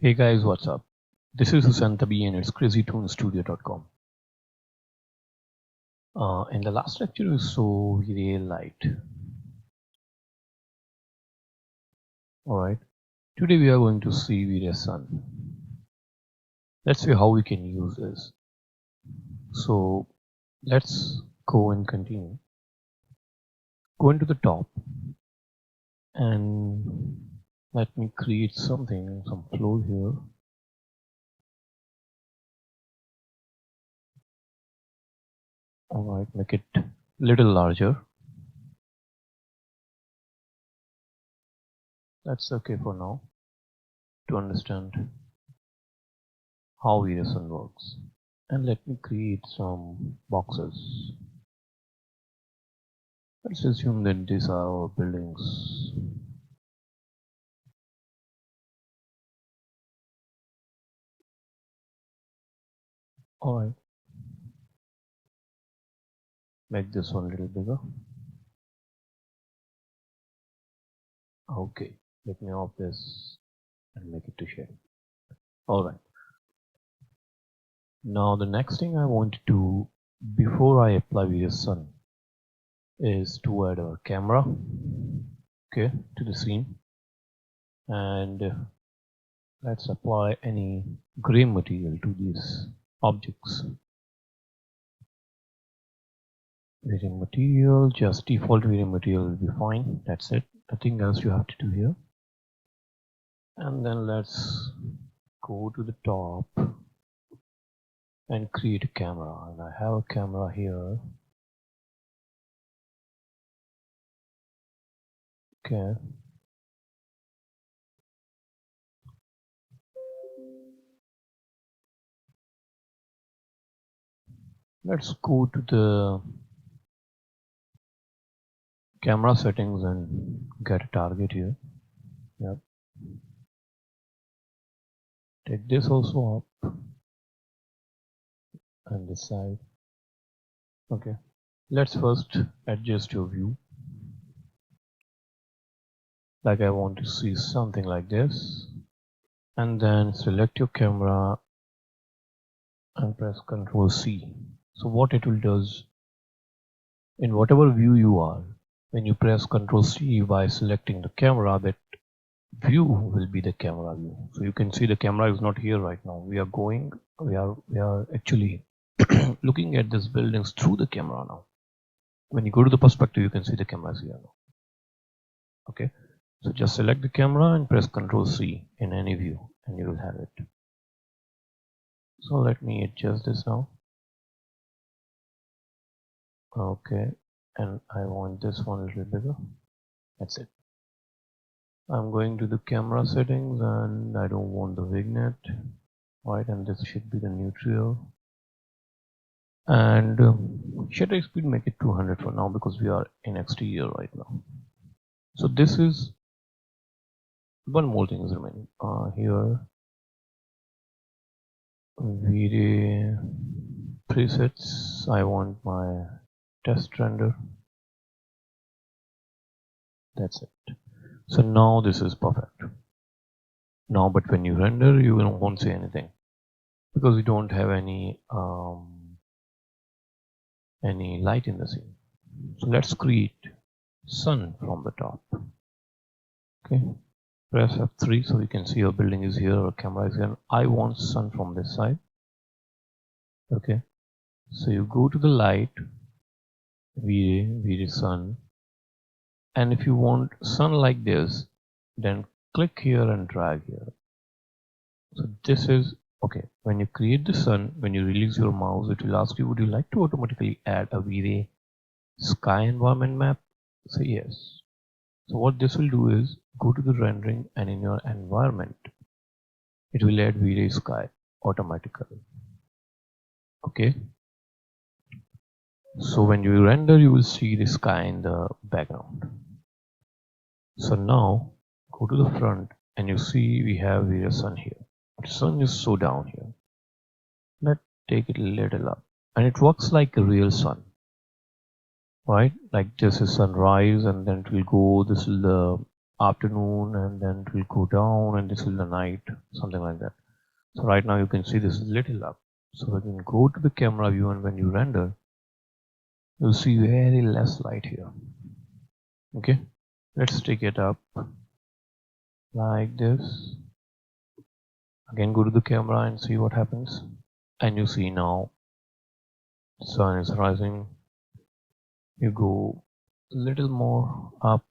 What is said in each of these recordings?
Hey guys, what's up? This is Hussein Tabi and it's crazytoonstudio.com. In the last lecture we saw V-Ray light. Alright, today we are going to see V-Ray sun. Let's see how we can use this. So let's go and continue. Go into the top and let me create something, some flow here. Alright, make it a little larger. That's okay for now to understand how V-Ray sun works. And let me create some boxes. Let's assume that these are our buildings. Alright. Make this one a little bigger. Okay. Let me off this and make it to shade. Alright. Now the next thing I want to do before I apply V-Ray sun is to add our camera, okay, to the scene, and let's apply any gray material to these objects. V-Ray material, just default V-Ray material will be fine. That's it. Nothing else you have to do here. And then let's go to the top and create a camera. And I have a camera here. Okay. Let's go to the camera settings and get a target here. Yep. Take this also up and this side. Okay. Let's first adjust your view. Like I want to see something like this. And then select your camera and press Ctrl C. So what it will do is, in whatever view you are, when you press Ctrl C by selecting the camera, that view will be the camera view. So you can see the camera is not here right now. We are actually looking at these buildings through the camera now. When you go to the perspective, you can see the camera is here now. Okay, so just select the camera and press Ctrl C in any view and you will have it. So let me adjust this now. Okay, and I want this one a little bigger. That's it. I'm going to the camera settings and I don't want the vignette, right? And this should be the neutral. And shutter speed, make it 200 for now because we are in exterior right now. So this is one more thing is remaining. Here, V-Ray presets. I want my test render. That's it. So now this is perfect. Now, but when you render, you won't see anything because we don't have any light in the scene. So let's create sun from the top. Okay, press F3 so you can see your building is here, or camera is here. I want sun from this side. Okay, so you go to the light, V-Ray sun, and if you want sun like this, then click here and drag here. So this is okay. When you create the sun, when you release your mouse, it will ask you, would you like to automatically add a V-Ray sky environment map? Say yes. So what this will do is go to the rendering and in your environment, it will add V-Ray sky automatically. Okay. So when you render, you will see the sky in the background. So now go to the front and you see we have V-Ray sun here. The sun is so down here. Let's take it a little up, and it works like a real sun, right? Like this is sunrise, and then it will go. This is the afternoon, and then it will go down, and this is the night, something like that. So right now you can see this is little up. So when you go to the camera view and when you render, you'll see very less light here. Okay, let's take it up like this. Again, go to the camera and see what happens. And you see now the sun is rising. You go a little more up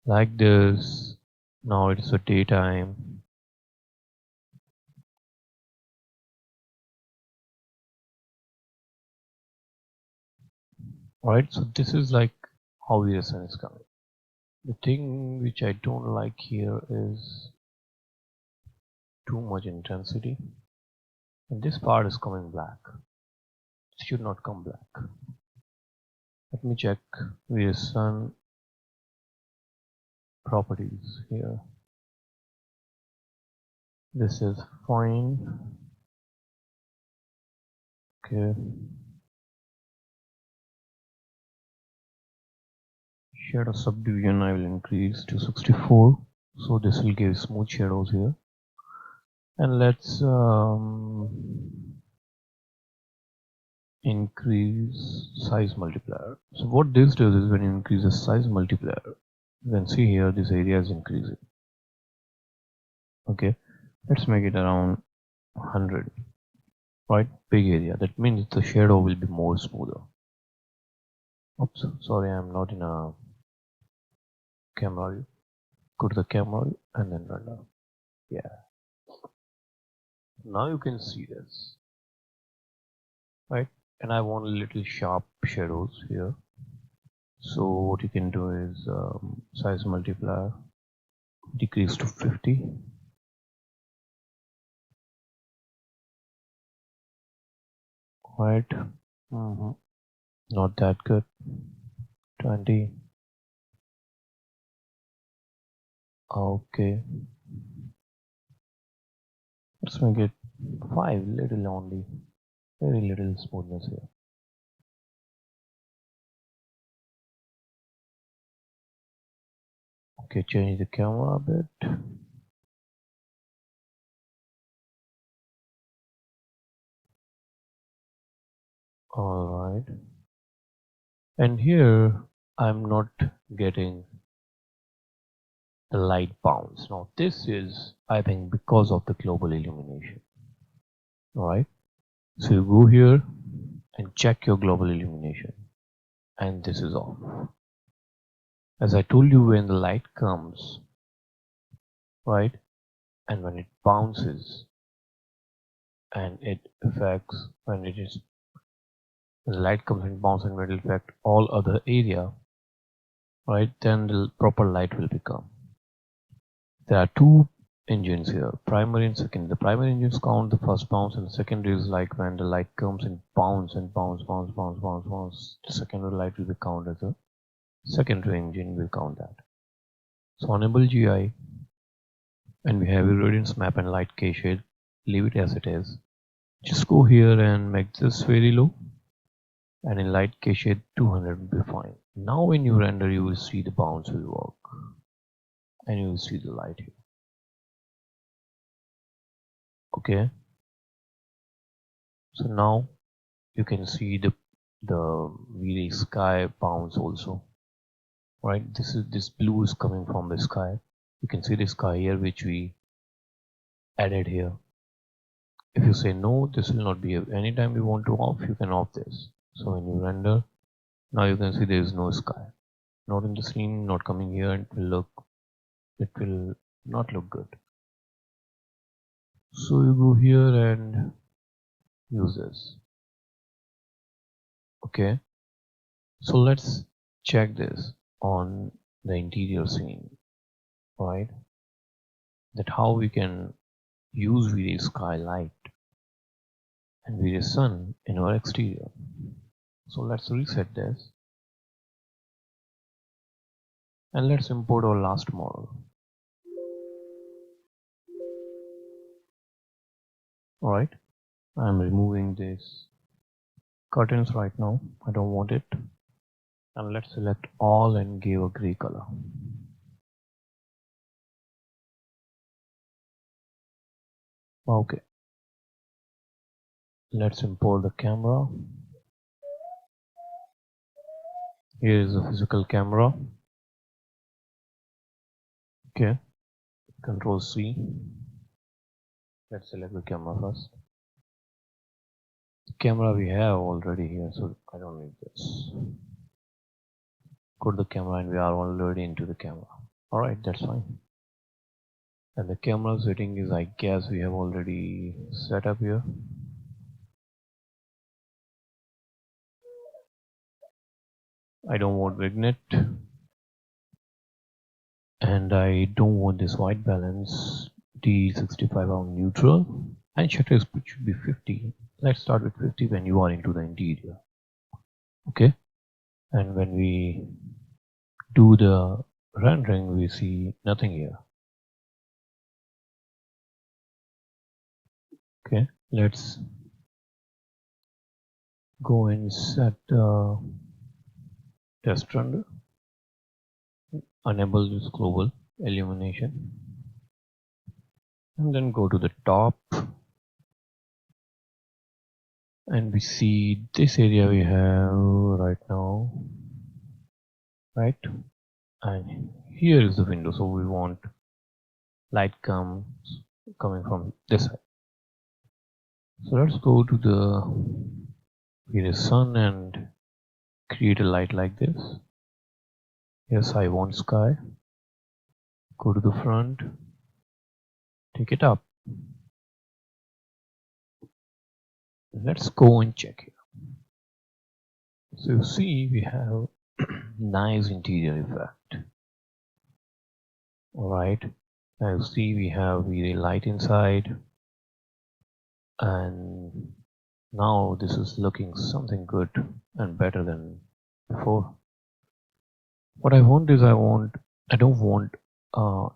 like this. Now it's the daytime. Alright, so this is like how the sun is coming. The thing which I don't like here is too much intensity. And this part is coming black. It should not come black. Let me check the sun properties here. This is fine. Okay. Shadow subdivision I will increase to 64, so this will give smooth shadows here. And let's increase size multiplier. So what this does is when you increase the size multiplier, you can see here this area is increasing. Okay, let's make it around 100. Right, big area. That means the shadow will be more smoother. Oops, sorry, I'm not in a camera view. Go to the camera view and then render. Yeah. Now you can see this. Right? And I want a little sharp shadows here. So what you can do is size multiplier decrease to 50. Right? Not that good. 20. Okay. Let's make it 5, little only. Very little smoothness here. Okay, change the camera a bit. Alright. And here I'm not getting the light bounce. Now this is, I think, because of the global illumination. Alright. So you go here and check your global illumination. And this is off. As I told you, when the light comes, right, and when it bounces and it affects, when the light comes and bounces and will affect all other area, right, then the proper light will become. There are two engines here, primary and secondary. The primary engines count the first bounce, and the secondary is like when the light comes and bounce. The secondary light will be counted as a secondary engine will count that. So on Enable GI, and we have irradiance map and light K shade, leave it as it is. Just go here and make this very low, and in light K shade 200 will be fine. Now when you render, you will see the bounce will work, and you will see the light here. Okay, so now you can see the V-Ray sky bounce also. Right, this blue is coming from the sky. You can see the sky here which we added here. If you say no, this will not be here. Anytime you want to off, you can off this. So when you render, now you can see there is no sky, not in the scene, not coming here, and it will not look good. So you go here and use this. Okay, so let's check this on the interior scene, right? That how we can use V-Ray skylight and V-Ray sun in our exterior. So let's reset this and let's import our last model. Alright, I'm removing this curtains right now. I don't want it. And let's select all and give a gray color. Okay, let's import the camera. Here is the physical camera. Okay, Control C. Let's select the camera first. The camera we have already here, so I don't need this. Go to the camera and we are already into the camera. Alright, that's fine. And the camera setting is, I guess, we have already set up here. I don't want vignette, and I don't want this white balance. D65 on neutral, and shutter speed should be 50. Let's start with 50 when you are into the interior. Okay, and when we do the rendering, we see nothing here. Okay, let's go and set test render. Enable this global illumination, and then go to the top, and we see this area we have right now, right? And here is the window, so we want light coming from this side. So let's go to the various sun and create a light like this. Yes, I want sky. Go to the front, take it up. Let's go and check here. So you see we have nice interior effect. Alright, now you see we have very light inside, and now this is looking something good and better than before. What I want is I don't want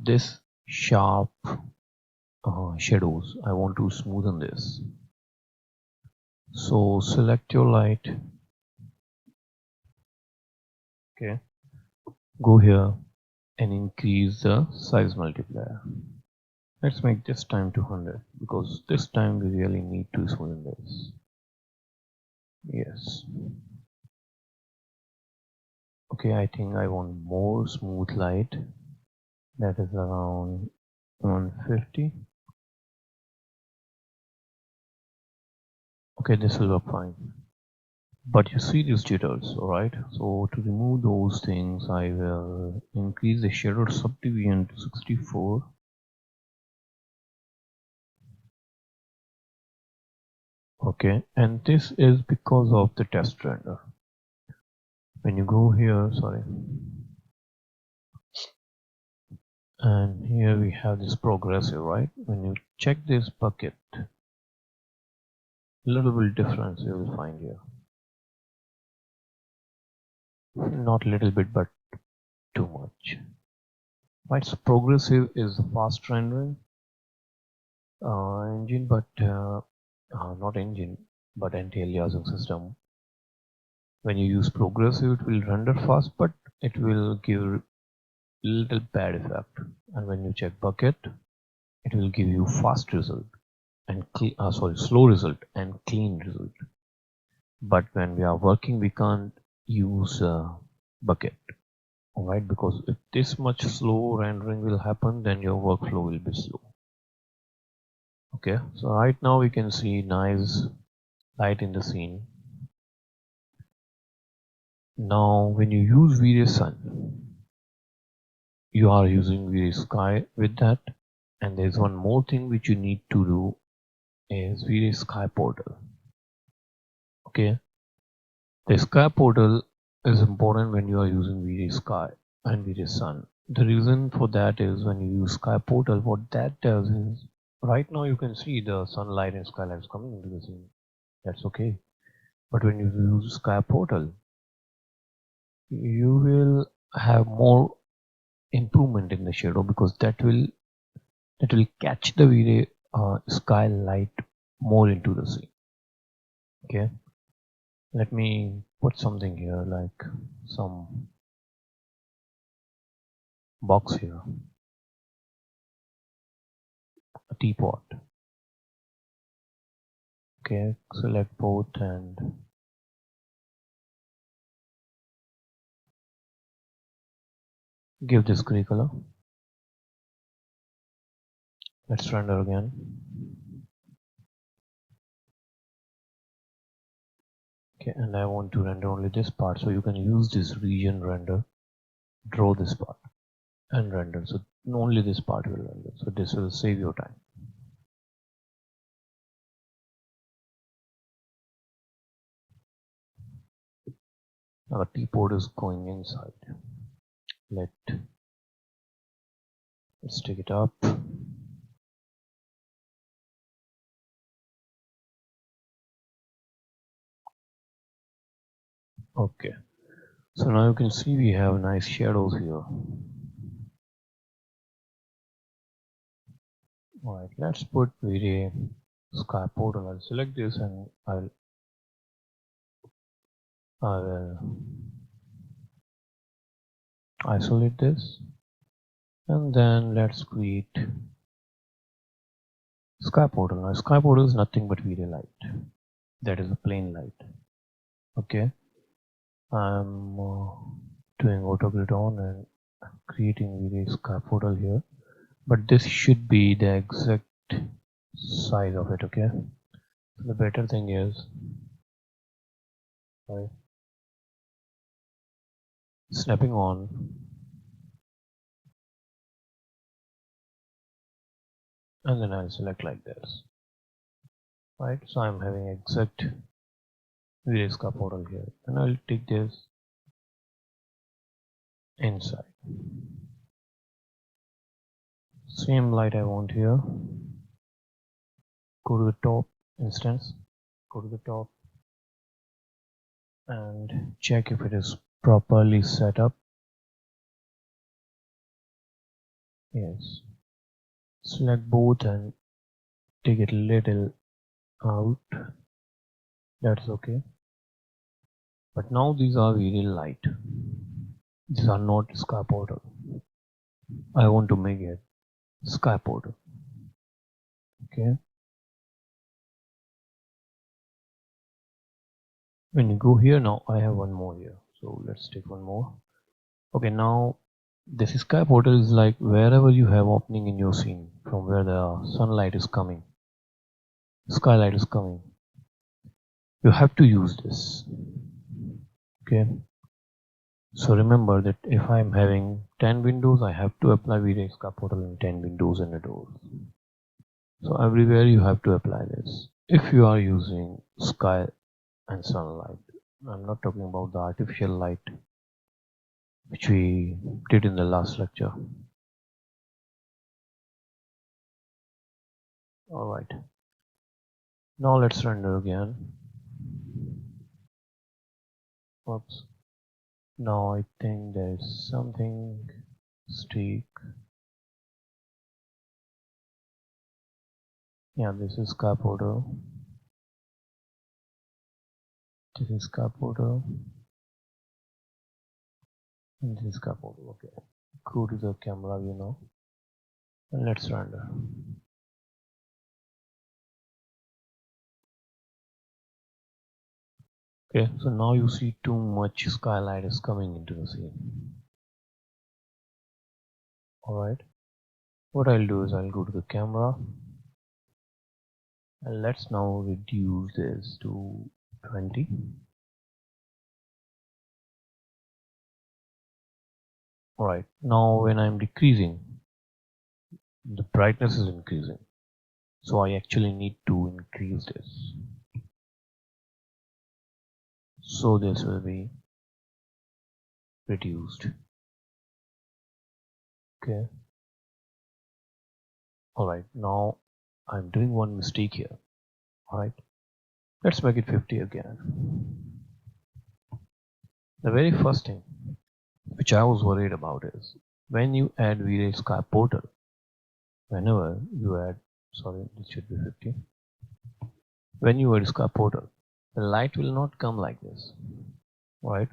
this sharp shadows. I want to smoothen this. So select your light. Okay, go here and increase the size multiplier. Let's make this time to 100 because this time we really need to smoothen this. Yes. Okay, I think I want more smooth light. That is around 150. Okay, this will work fine. But you see these jitters, alright? So to remove those things, I will increase the shadow subdivision to 64. Okay, and this is because of the test render. When you go here, sorry, and here we have this progressive, right? When you check this bucket, a little bit difference you will find here. Not little bit, but too much. Right, so progressive is the fast rendering engine, but not engine, but anti-aliasing system. When you use progressive, it will render fast, but it will give little bad effect. And when you check bucket, it will give you fast result and slow result and clean result. But when we are working, we can't use bucket, alright? Because if this much slow rendering will happen, then your workflow will be slow. Okay, so right now we can see nice light in the scene. Now when you use V-Ray Sun, you are using V-Ray Sky with that, and there's one more thing which you need to do is V-Ray Sky Portal. Okay, the Sky Portal is important when you are using V-Ray Sky and V-Ray Sun. The reason for that is when you use Sky Portal, what that does is right now you can see the sunlight and skylight is coming into the scene. That's okay. But when you use Sky Portal, you will have more improvement in the shadow because that will catch the V-Ray skylight more into the scene. Okay, let me put something here like some box here, a teapot. Okay, select both and give this gray color. Let's render again. Okay, and I want to render only this part, so you can use this region render, draw this part and render, so only this part will render, so this will save your time. Now the T-port is going inside. Let's take it up. Okay, so now you can see we have nice shadows here. Alright, let's put V-Ray sky portal. I'll select this and I will isolate this, and then let's create sky portal. Now sky portal is nothing but V-Ray light. That is a plain light. Okay, I'm doing auto grid on and creating V-Ray sky portal here, but this should be the exact size of it. Okay, so the better thing is snapping on, and then I'll select like this. Right, so I'm having exact V-Ray sky portal here, and I'll take this inside. Same light I want here. Go to the top instance, go to the top and check if it is properly set up. Yes, select both and take it a little out. That's okay, but now these are very light. These are not sky portal. I want to make it sky portal. Okay, when you go here, now I have one more here, so let's take one more. Okay, now this sky portal is like wherever you have opening in your scene, from where the sunlight is coming, skylight is coming, you have to use this. Okay, so remember that if I'm having 10 windows, I have to apply V-Ray sky portal in 10 windows and a door. So everywhere you have to apply this. If you are using sky and sunlight, I'm not talking about the artificial light which we did in the last lecture. Alright, now let's render again. Oops. Now I think there's something streak. Yeah, this is sky portal. This is sky portal. And this is sky portal. Okay. Go to the camera view now. And let's render. Okay, so now you see too much skylight is coming into the scene. Alright, what I'll do is I'll go to the camera and let's now reduce this to 20. Alright, now when I'm decreasing, the brightness is increasing, so I actually need to increase this, so this will be reduced. Okay, alright, now I'm doing one mistake here. Alright, let's make it 50 again. The very first thing which I was worried about is when you add V-Ray sky portal, whenever you add, sorry, this should be 50. When you add sky portal, the light will not come like this, right?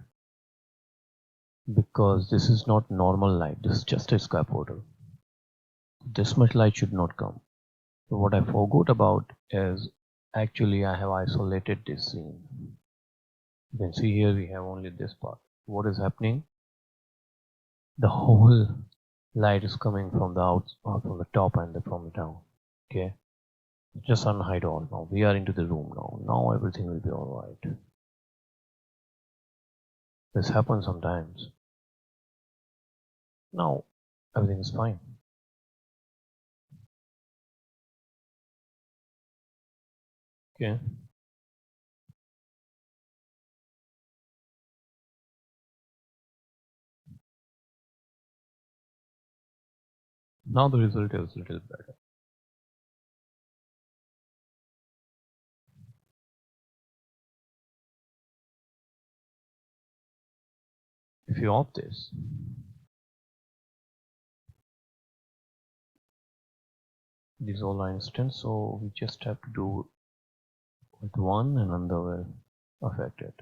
Because this is not normal light, this is just a sky portal. This much light should not come. So what I forgot about is actually I have isolated this scene. You can see here we have only this part. What is happening? The whole light is coming from the from the top and from down. Okay, just unhide all now. We are into the room now. Now everything will be all right. This happens sometimes. Now everything is fine. Okay. Now the result is a little better. If you off this, these all are instant, so we just have to do with one and another will affect it.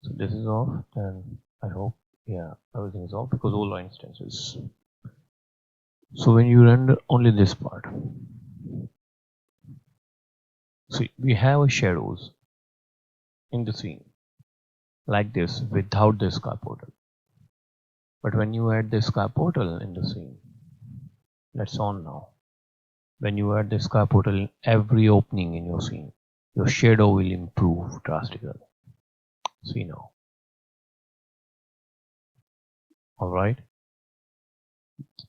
So this is off, then I hope, yeah, everything is off because all are instances. So when you render only this part, see, we have a shadows in the scene like this without the sky portal. But when you add the sky portal in the scene, let's on now. When you add the sky portal in every opening in your scene, your shadow will improve drastically. See now. Alright.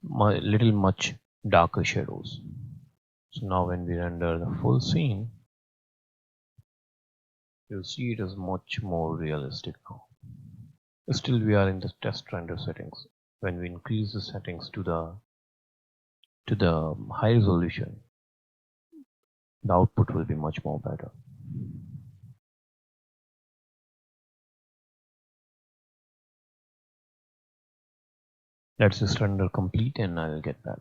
Little much darker shadows. So now when we render the full scene, you'll see it is much more realistic now. Still we are in the test render settings. When we increase the settings to the high resolution, the output will be much more better. Let's just render complete and I'll get back.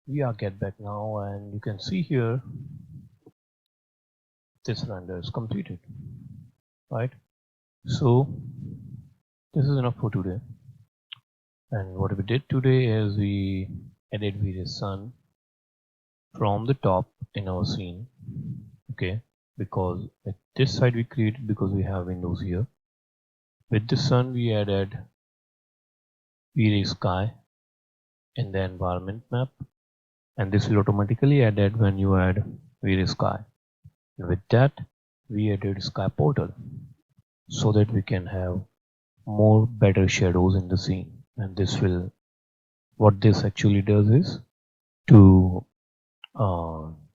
We are get back now and you can see here this render is completed, right? So this is enough for today. And what we did today is we added various sun from the top in our scene. Okay, because at this side we created because we have windows here. With the sun we added V-Ray sky in the environment map, and this will automatically added when you add V-Ray sky. And with that we added sky portal so that we can have more better shadows in the scene. And this will, what this actually does is to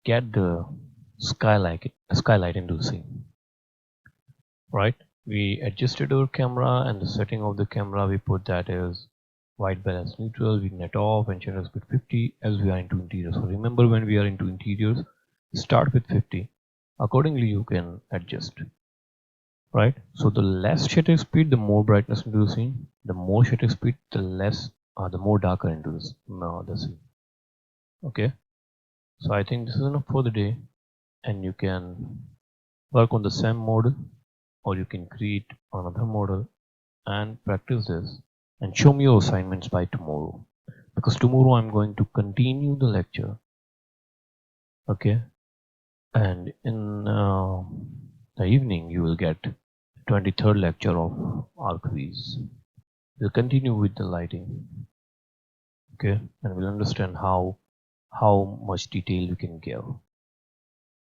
get the skylight into the scene, right? We adjusted our camera and the setting of the camera we put that is white balance neutral, vignette off and shutter speed 50 as we are into interiors. So remember, when we are into interiors, start with 50. Accordingly you can adjust, right? So the less shutter speed, the more brightness into the scene. The more shutter speed, the less the more darker into the scene. Okay, so I think this is enough for the day, and you can work on the same model or you can create another model and practice this and show me your assignments by tomorrow, because tomorrow I'm going to continue the lecture. Okay, and in the evening you will get 23rd lecture of ArcViz. We'll continue with the lighting, okay, and we'll understand how much detail we can give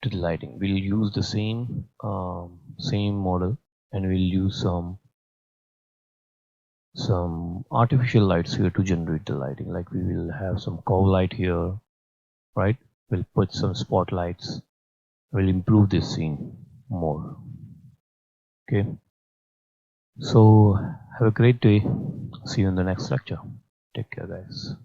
to the lighting. We'll use the same model, and we'll use some artificial lights here to generate the lighting. Like we will have some cow light here, right? We'll put some spotlights. We'll improve this scene more. Okay, so have a great day. See you in the next lecture. Take care, guys.